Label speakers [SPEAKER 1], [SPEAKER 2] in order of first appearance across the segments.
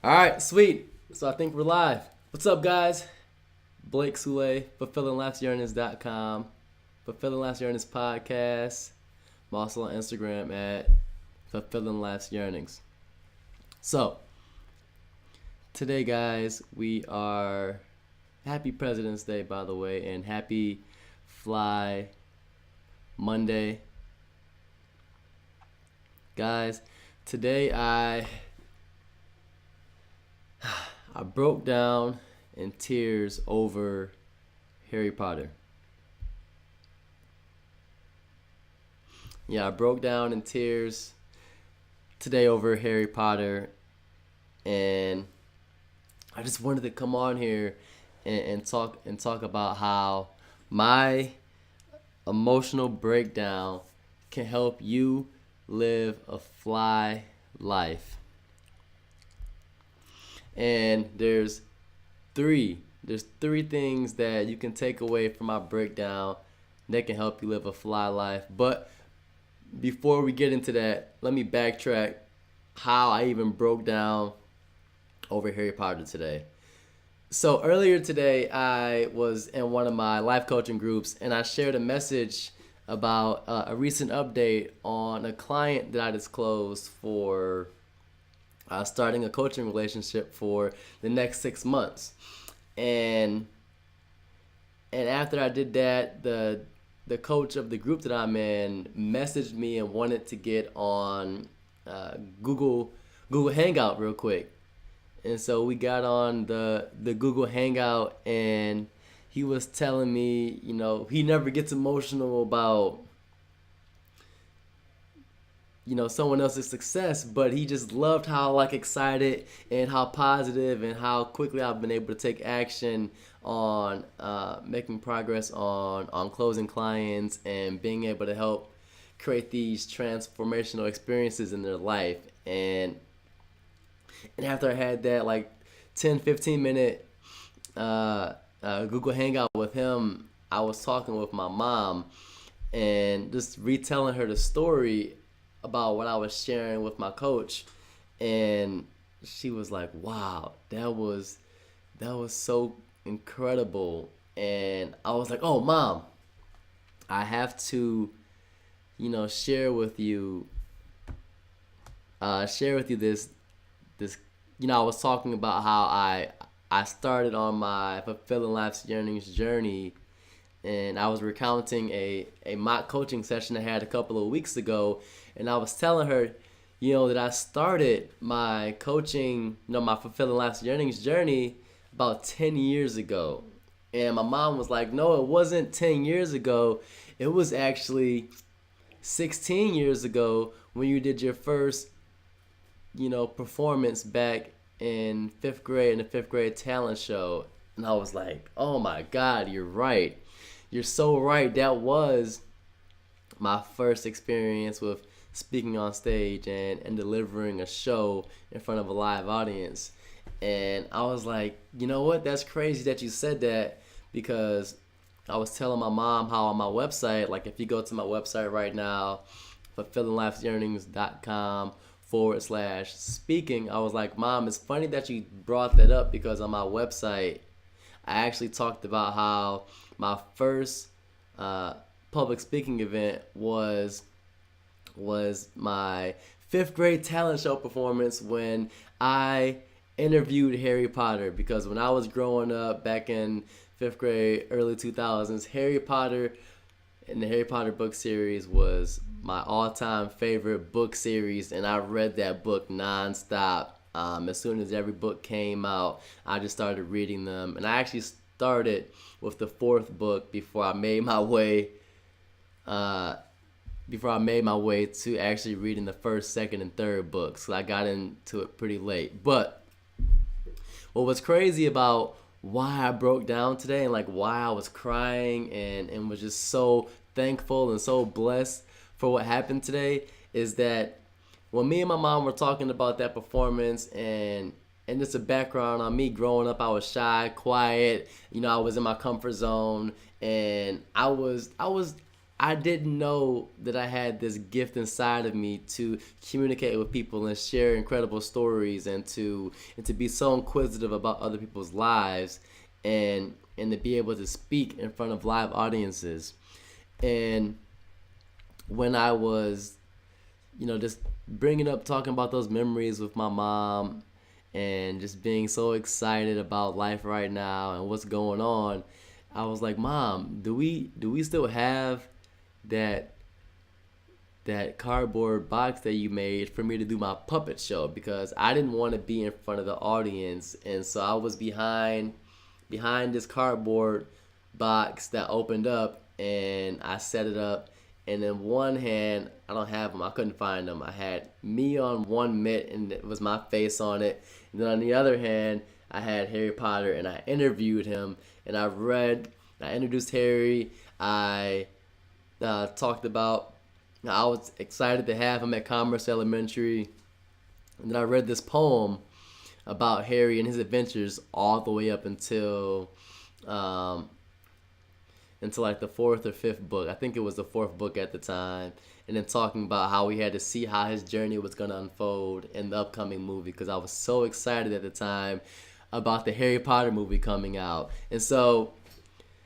[SPEAKER 1] All right, sweet. So I think we're live. What's up, guys? Blake Soulet, FLYself, Fulfilling Life's Yearnings podcast. I'm also on Instagram at Fulfilling Life's Yearnings. So, today, guys, we are happy President's Day, by the way, and happy Fly Monday. Guys, today I broke down in tears over Harry Potter. Yeah, I broke down in tears today over Harry Potter, and I just wanted to come on here and talk about how my emotional breakdown can help you live a fly life. And there's three things that you can take away from my breakdown that can help you live a fly life. But before we get into that, let me backtrack how I even broke down over Harry Potter today. So earlier today, I was in one of my life coaching groups, and I shared a message about a recent update on a client that I disclosed for starting a coaching relationship for the next 6 months. And after I did that, the coach of the group that I'm in messaged me and wanted to get on Google Hangout real quick. And so we got on the Google Hangout, and he was telling me, he never gets emotional about someone else's success, but he just loved how excited and how positive and how quickly I've been able to take action on making progress on closing clients and being able to help create these transformational experiences in their life. And after I had that 10-15 minute Google Hangout with him, I was talking with my mom and just retelling her the story about what I was sharing with my coach, and she was like, "Wow, that was so incredible." And I was like, "Oh, Mom, I have to, share with you this. I was talking about how I started on my Fulfilling Life's Yearnings journey, and I was recounting a mock coaching session I had a couple of weeks ago, and I was telling her, that I started my coaching, my Fulfilling Life's Yearnings journey about 10 years ago. And my mom was like, "No, it wasn't 10 years ago. It was actually 16 years ago when you did your first, performance back in 5th grade in the 5th grade talent show." And I was like, "Oh my God, you're right. You're so right. That was my first experience with speaking on stage and delivering a show in front of a live audience." And I was like, "You know what? That's crazy that you said that," because I was telling my mom how on my website, if you go to my website right now, fulfillinglifeyearnings.com/speaking, I was like, "Mom, it's funny that you brought that up, because on my website, I actually talked about how my first public speaking event was my 5th grade talent show performance when I interviewed Harry Potter. Because when I was growing up back in 5th grade, early 2000s, Harry Potter and the Harry Potter book series was my all-time favorite book series, and I read that book nonstop. As soon as every book came out, I just started reading them, and I actually started with the 4th book before I made my way to actually reading the 1st, 2nd, and 3rd books. So I got into it pretty late. But what was crazy about why I broke down today and why I was crying and was just so thankful and so blessed for what happened today is that when me and my mom were talking about that performance and just a background on me growing up, I was shy, quiet, I was in my comfort zone, and I was I didn't know that I had this gift inside of me to communicate with people and share incredible stories, and to be so inquisitive about other people's lives, and to be able to speak in front of live audiences. And when I was, just bringing up, talking about those memories with my mom, and just being so excited about life right now and what's going on, I was like, Mom, do we still have that that cardboard box that you made for me to do my puppet show? Because I didn't want to be in front of the audience, and so I was behind this cardboard box that opened up, and I set it up. And in one hand, I don't have them. I couldn't find them. I had me on one mitt, and it was my face on it. And then on the other hand, I had Harry Potter, and I interviewed him, and I introduced Harry. I talked about, I was excited to have him at Commerce Elementary. And then I read this poem about Harry and his adventures all the way up until like the fourth or fifth book. I think it was the fourth book at the time. And then talking about how we had to see how his journey was going to unfold in the upcoming movie, because I was so excited at the time about the Harry Potter movie coming out. And so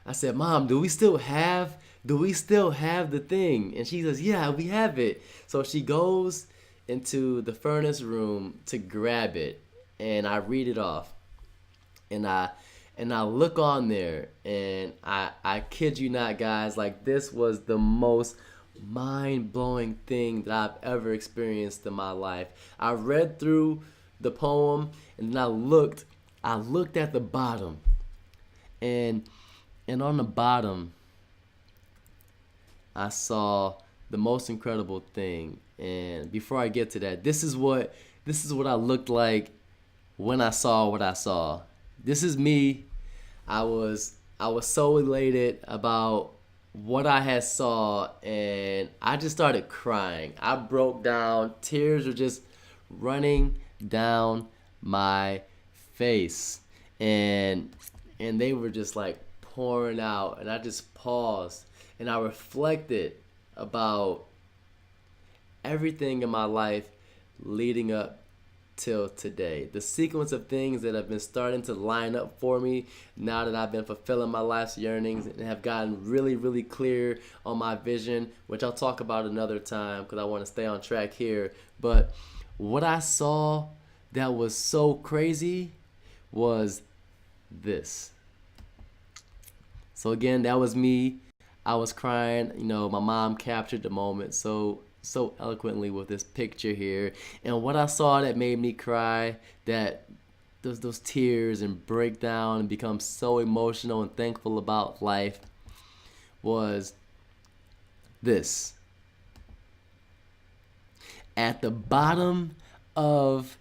[SPEAKER 1] I said, Mom, do we still have the thing? And she says, yeah, we have it. So she goes into the furnace room to grab it, and I read it off. And I look on there, and I kid you not, guys, like, this was the most mind-blowing thing that I've ever experienced in my life. I read through the poem, and then I looked at the bottom, and on the bottom I saw the most incredible thing. And before I get to that, this is what I looked like when I saw what I saw. This is me. I was so elated about what I had saw, and I just started crying. I broke down. Tears were just running down my face, and they were just like pouring out. And I just paused, and I reflected about everything in my life leading up till today. The sequence of things that have been starting to line up for me now that I've been fulfilling my life's yearnings and have gotten really, really clear on my vision, which I'll talk about another time because I want to stay on track here. But what I saw that was so crazy was this. So again, that was me. I was crying. My mom captured the moment so eloquently with this picture here. And what I saw that made me cry, that those tears and break down and become so emotional and thankful about life, was this. At the bottom of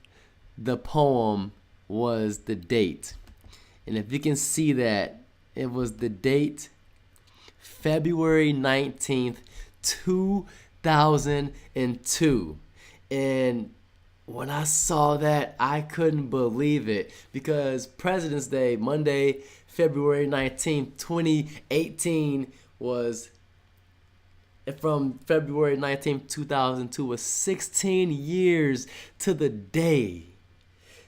[SPEAKER 1] the poem was the date. And if you can see that, it was the date February 19th, 2002. And when I saw that, I couldn't believe it, because President's Day, Monday, February 19th, 2018, was from February 19th, 2002, was 16 years to the day.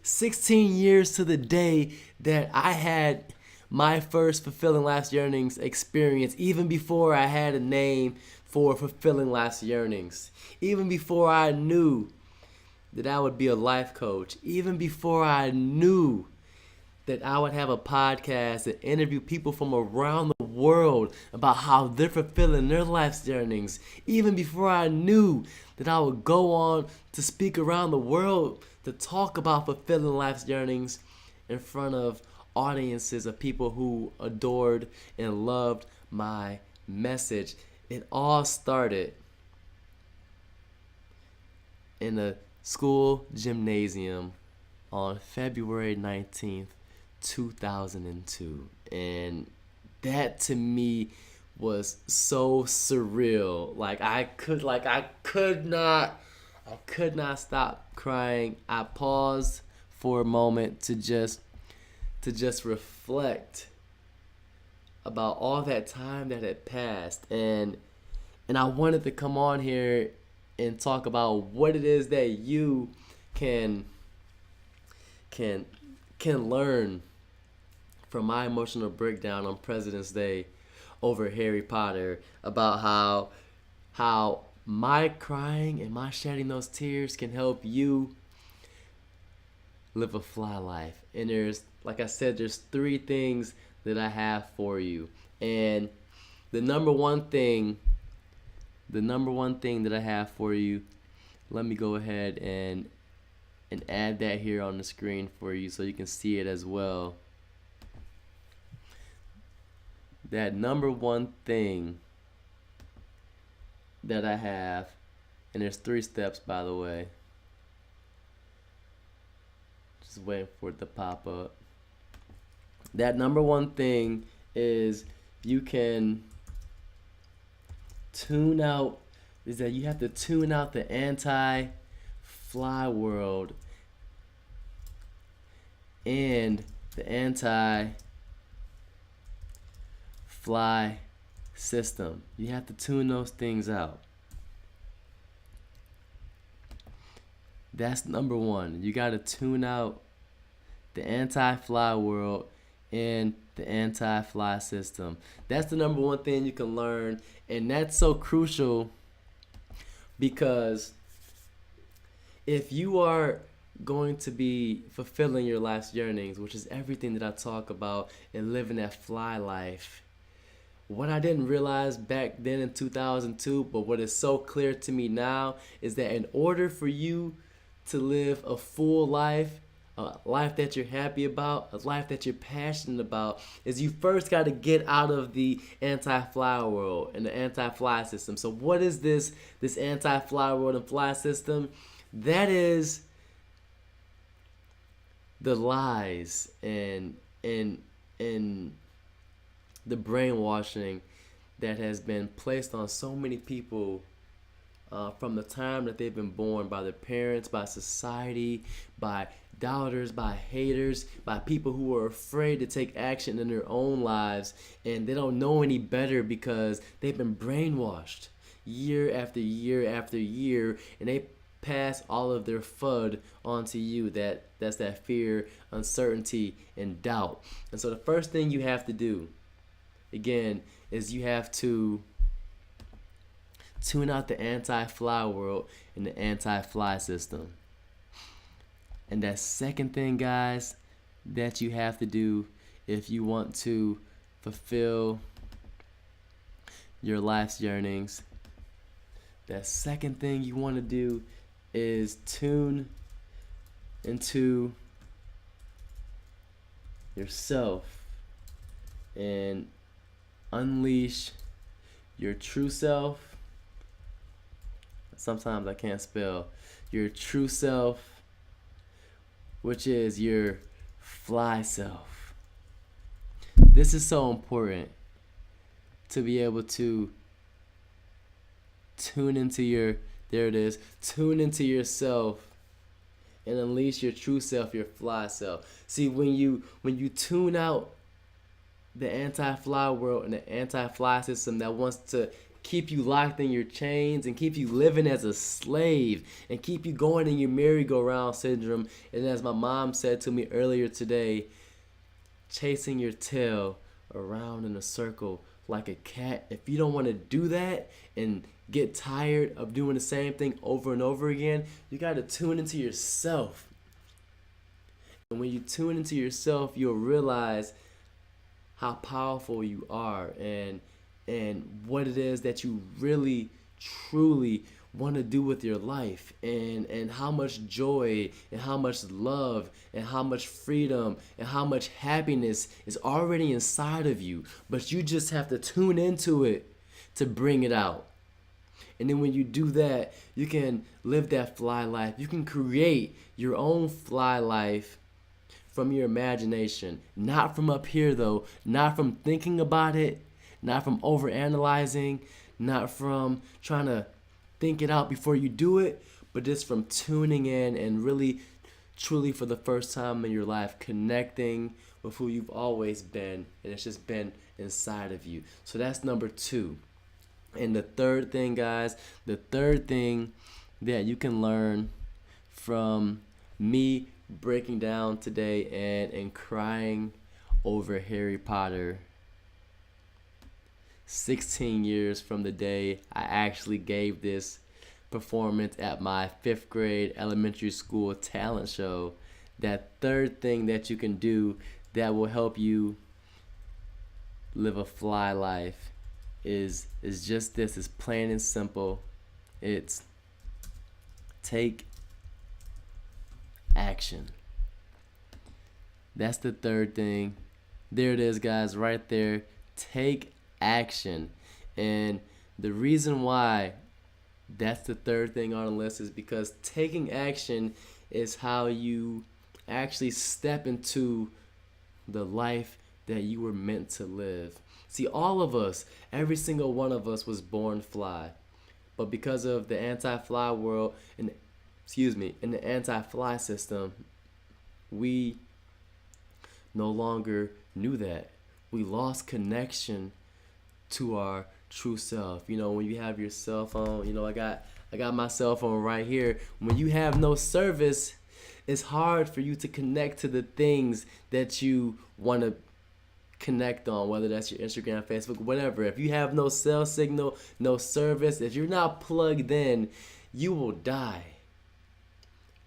[SPEAKER 1] 16 years to the day that I had my first Fulfilling Life's Yearnings experience, even before I had a name for Fulfilling Life's Yearnings, even before I knew that I would be a life coach, even before I knew that I would have a podcast and interview people from around the world about how they're fulfilling their life's yearnings, even before I knew that I would go on to speak around the world to talk about fulfilling life's yearnings in front of audiences of people who adored and loved my message. It all started in a school gymnasium on February 19th, 2002. And that to me was so surreal. I could not stop crying. I paused for a moment to just reflect about all that time that had passed. And And I wanted to come on here and talk about what it is that you can can can learn from my emotional breakdown on President's Day over Harry Potter, about how my crying and my shedding those tears can help you live a fly life. And there's, like I said, there's three things that I have for you. And the number one thing that I have for you, let me go ahead and add that here on the screen for you so you can see it as well. That number one thing that I have, and there's 3 steps, by the way. Just waiting for it to pop up. That number one thing is you can tune out, is that you have to tune out the anti-fly world and the anti-fly system. You have to tune those things out. That's number one. You got to tune out the anti-fly world and the anti-fly system. That's the number one thing you can learn, and that's so crucial because if you are going to be fulfilling your life's yearnings, which is everything that I talk about, and living that fly life, what I didn't realize back then in 2002, but what is so clear to me now, is that in order for you to live a full life, a life that you're happy about, a life that you're passionate about, is you first got to get out of the anti-fly world and the anti-fly system. So what is this anti-fly world and fly system? That is the lies and the brainwashing that has been placed on so many people from the time that they've been born, by their parents, by society, by doubters, by haters, by people who are afraid to take action in their own lives, and they don't know any better because they've been brainwashed year after year after year, and they pass all of their FUD onto you. That's that fear, uncertainty, and doubt. And so the first thing you have to do, again, is you have to tune out the anti-fly world and the anti-fly system. And that second thing, guys, that you have to do if you want to fulfill your life's yearnings, that second thing you want to do is tune into yourself and unleash your true self. Sometimes I can't spell. Your true self, which is your fly self. This is so important, to be able to tune into tune into yourself and unleash your true self, your fly self. See, when you tune out the anti-fly world and the anti-fly system that wants to keep you locked in your chains and keep you living as a slave and keep you going in your merry-go-round syndrome, and as my mom said to me earlier today, chasing your tail around in a circle like a cat. If you don't want to do that and get tired of doing the same thing over and over again, you got to tune into yourself. And when you tune into yourself, you'll realize how powerful you are and what it is that you really truly want to do with your life, and how much joy and how much love and how much freedom and how much happiness is already inside of you, but you just have to tune into it to bring it out. And then when you do that, you can live that fly life. You can create your own fly life from your imagination, not from up here though, not from thinking about it, not from overanalyzing, not from trying to think it out before you do it, but just from tuning in and really, truly for the first time in your life, connecting with who you've always been, and it's just been inside of you. So that's number 2. And the third thing, guys, the third thing that you can learn from me breaking down today and crying over Harry Potter 16 years from the day I actually gave this performance at my 5th grade elementary school talent show. That third thing that you can do that will help you live a fly life is just this. It's plain and simple. It's take action. That's the third thing. There it is, guys, right there. Take action. And the reason why that's the third thing on the list is because taking action is how you actually step into the life that you were meant to live. See, all of us, every single one of us was born fly. But because of the anti-fly world and in the anti-fly system, we no longer knew that. We lost connection to our true self. You know, when you have your cell phone, you know, I got my cell phone right here. When you have no service, it's hard for you to connect to the things that you want to connect on, whether that's your Instagram, Facebook, whatever. If you have no cell signal, no service, if you're not plugged in, you will die.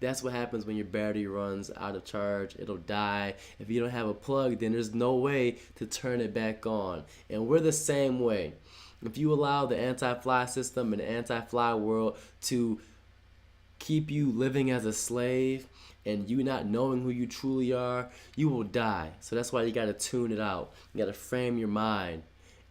[SPEAKER 1] That's what happens when your battery runs out of charge. It'll die. If you don't have a plug, then there's no way to turn it back on. And we're the same way. If you allow the anti-fly system and the anti-fly world to keep you living as a slave and you not knowing who you truly are, you will die. So that's why you got to tune it out. You got to frame your mind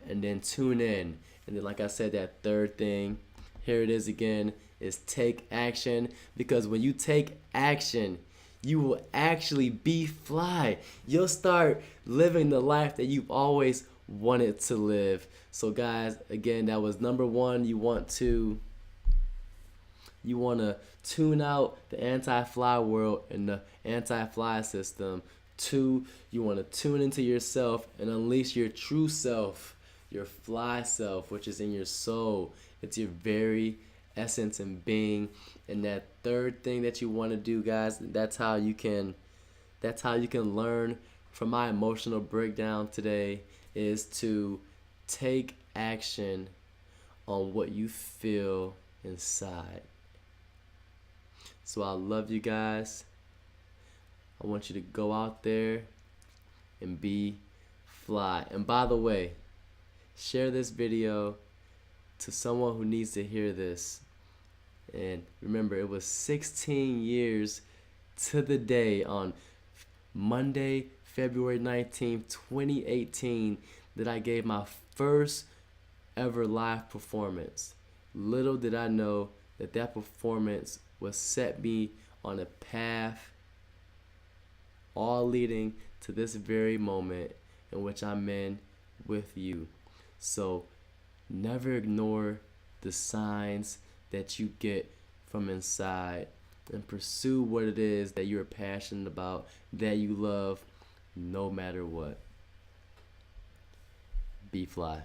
[SPEAKER 1] and then tune in. And then, like I said, that third thing, here it is again, is take action. Because when you take action, you will actually be fly. You'll start living the life that you've always wanted to live. So guys, again, that was number one. You want to tune out the anti-fly world and the anti-fly system. 2, you want to tune into yourself and unleash your true self, your fly self, which is in your soul. It's your very essence and being. And that third thing that you want to do, guys, that's how you can learn from my emotional breakdown today, is to take action on what you feel inside. So I love you guys. I want you to go out there and be fly. And by the way, share this video to someone who needs to hear this. And remember, it was 16 years to the day on Monday, February 19th, 2018, that I gave my first ever live performance. Little did I know that that performance would set me on a path, all leading to this very moment in which I'm in with you. So never ignore the signs that you get from inside, and pursue what it is that you're passionate about, that you love, no matter what. Be fly.